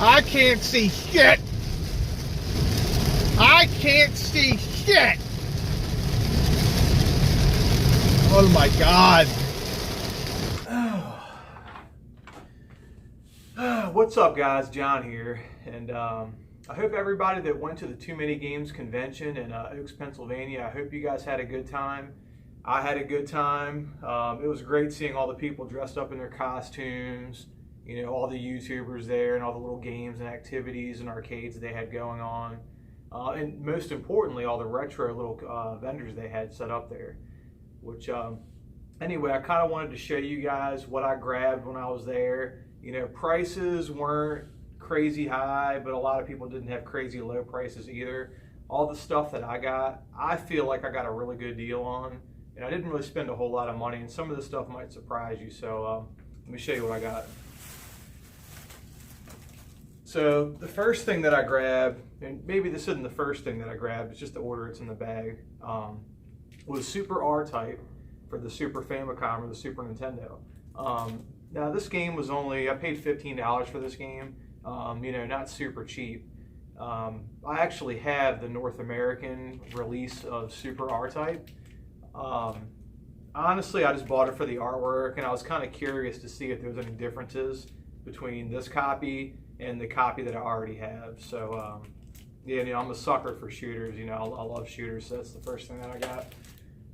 I can't see shit. I can't see shit. Oh my God. What's up, guys? John here, and I hope everybody that went to the Too Many Games convention in Oaks, Pennsylvania, I hope you guys had a good time. I had a good time. It was great seeing all the people dressed up in their costumes, you know, all the YouTubers there and all the little games and activities and arcades they had going on. And most importantly, all the retro little vendors they had set up there, which anyway, I kind of wanted to show you guys what I grabbed when I was there. You know, prices weren't crazy high, but a lot of people didn't have crazy low prices either. All the stuff that I got, I feel like I got a really good deal on, and I didn't really spend a whole lot of money, and some of the stuff might surprise you, so let me show you what I got. So the first thing that I grabbed, and maybe this isn't the first thing that I grabbed, it's just the order it's in the bag, was Super R-Type for the Super Famicom or the Super Nintendo. Now this game was only, I paid $15 for this game, you know, not super cheap. I actually have the North American release of Super R-Type. Honestly, I just bought it for the artwork, and I was kind of curious to see if there was any differences between this copy and the copy that I already have. So yeah, you know, I'm a sucker for shooters. You know, I love shooters, so that's the first thing that I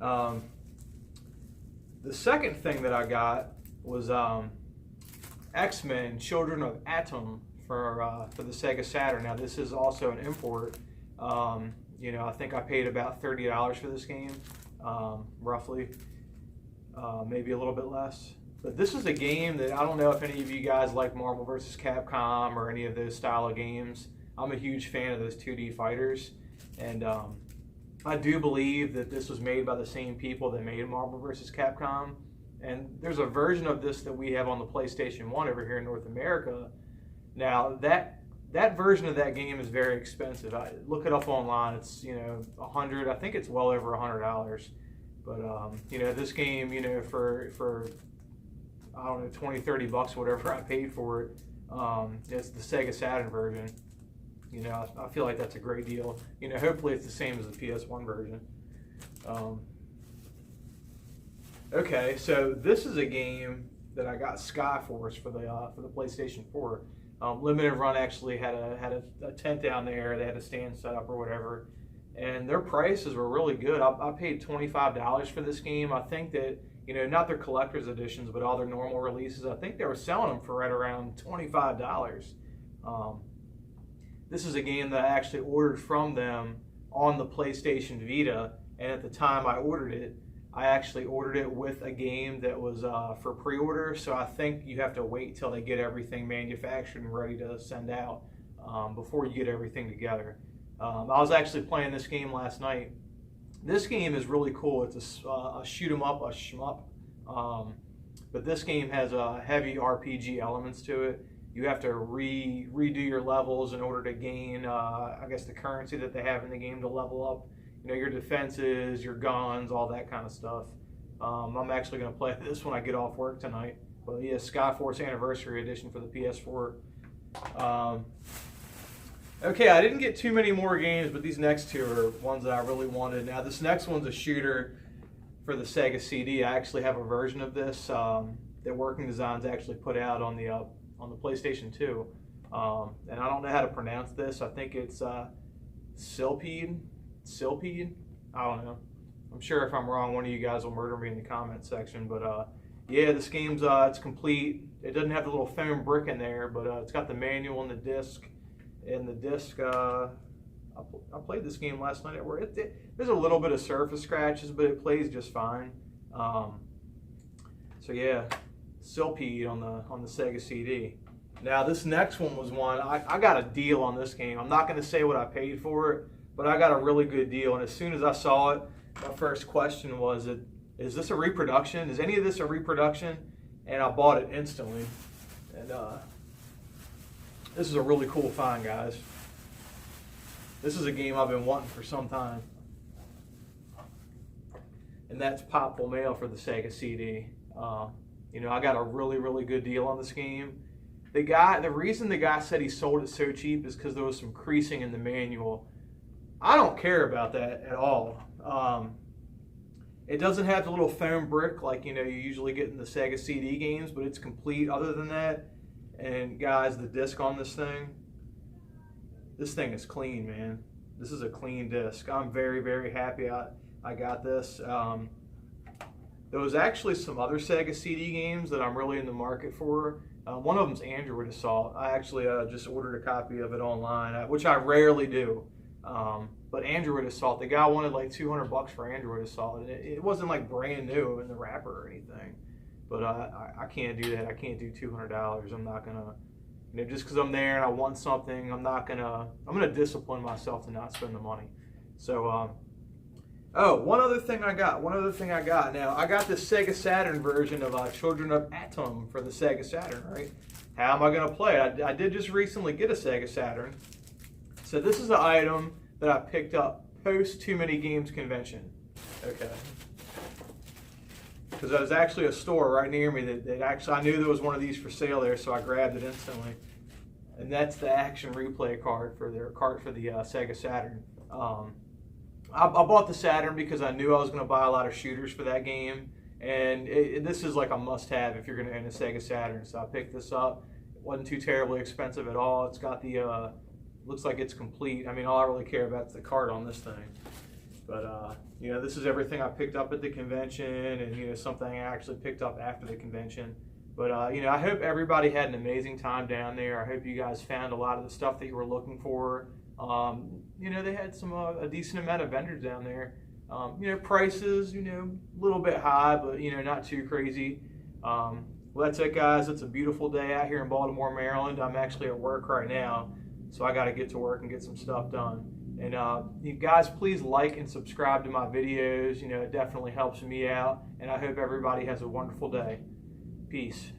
got. The second thing that I got was X-Men: Children of Atom for the Sega Saturn. Now this is also an import. You know, I think I paid about $30 for this game, roughly, maybe a little bit less. But this is a game that I don't know if any of you guys like Marvel vs. Capcom or any of those style of games. I'm a huge fan of those 2D fighters, and I do believe that this was made by the same people that made Marvel vs. Capcom. And there's a version of this that we have on the PlayStation 1 over here in North America. Now that version of that game is very expensive. I look it up online. It's, you know, I think it's well over $100. But you know, this game, you know, for I don't know, 20, 30 bucks, whatever I paid for it, it's the Sega Saturn version. You know, I feel like that's a great deal. You know, hopefully it's the same as the PS1 version. Okay, so this is a game that I got, Skyforce, for the PlayStation 4. Limited Run actually had a tent down there. They had a stand set up or whatever, and their prices were really good. I paid $25 for this game. I think that, you know, not their collector's editions, but all their normal releases, I think they were selling them for right around $25. This is a game that I actually ordered from them on the PlayStation Vita, and at the time I ordered it, I actually ordered it with a game that was for pre-order, so I think you have to wait till they get everything manufactured and ready to send out before you get everything together. I was actually playing this game last night. This game is really cool. It's a shoot 'em up, a shmup, but this game has heavy RPG elements to it. You have to redo your levels in order to gain, I guess, the currency that they have in the game to level up. You know, your defenses, your guns, all that kind of stuff. I'm actually going to play this when I get off work tonight. But yeah, Skyforce Anniversary Edition for the PS4. Okay, I didn't get too many more games, but these next two are ones that I really wanted. Now, this next one's a shooter for the Sega CD. I actually have a version of this that Working Designs actually put out on the PlayStation 2. And I don't know how to pronounce this. I think it's Silpede? I don't know. I'm sure if I'm wrong, one of you guys will murder me in the comment section. But yeah, this game's it's complete. It doesn't have the little foam brick in there, but it's got the manual and the disc. And the disc, I played this game last night at work. There's a little bit of surface scratches, but it plays just fine. So yeah, Silpede on the Sega CD. Now this next one was one I got a deal on this game. I'm not going to say what I paid for it, but I got a really good deal. And as soon as I saw it, my first question was, is this a reproduction? Is any of this a reproduction? And I bought it instantly. And this is a really cool find, guys. This is a game I've been wanting for some time. And that's Pop Full Mail for the Sega CD. You know, I got a really, really good deal on this game. The reason the guy said he sold it so cheap is because there was some creasing in the manual. I don't care about that at all. It doesn't have the little foam brick like you usually get in the Sega CD games, but it's complete other than that. And guys, the disc on this thing is clean, man. This is a clean disc. I'm very, very happy I got this. There was actually some other Sega CD games that I'm really in the market for. One of them's Android Assault. I actually just ordered a copy of it online, which I rarely do. But Android Assault, the guy wanted like $200 for Android Assault. And it wasn't like brand new in the wrapper or anything. But I can't do that. I can't do $200. I'm not gonna, just because I'm there and I want something, I'm gonna discipline myself to not spend the money. So, oh, one other thing I got. Now, I got this Sega Saturn version of Children of Atom for the Sega Saturn, right? How am I gonna play it? I did just recently get a Sega Saturn. So this is an item that I picked up post Too Many Games convention. Okay. Because there was actually a store right near me that actually, I knew there was one of these for sale there, so I grabbed it instantly. And that's the Action Replay card for the Sega Saturn. I bought the Saturn because I knew I was going to buy a lot of shooters for that game, and this is like a must-have if you're going to own a Sega Saturn. So I picked this up. It wasn't too terribly expensive at all. It's got the looks like it's complete. I mean, all I really care about is the card on this thing. But this is everything I picked up at the convention, and something I actually picked up after the convention. But I hope everybody had an amazing time down there. I hope you guys found a lot of the stuff that you were looking for. They had a decent amount of vendors down there. Prices, a little bit high, but not too crazy. Well, that's it, guys. It's a beautiful day out here in Baltimore, Maryland. I'm actually at work right now, so I got to get to work and get some stuff done. And you guys, please like and subscribe to my videos. It definitely helps me out. And I hope everybody has a wonderful day. Peace.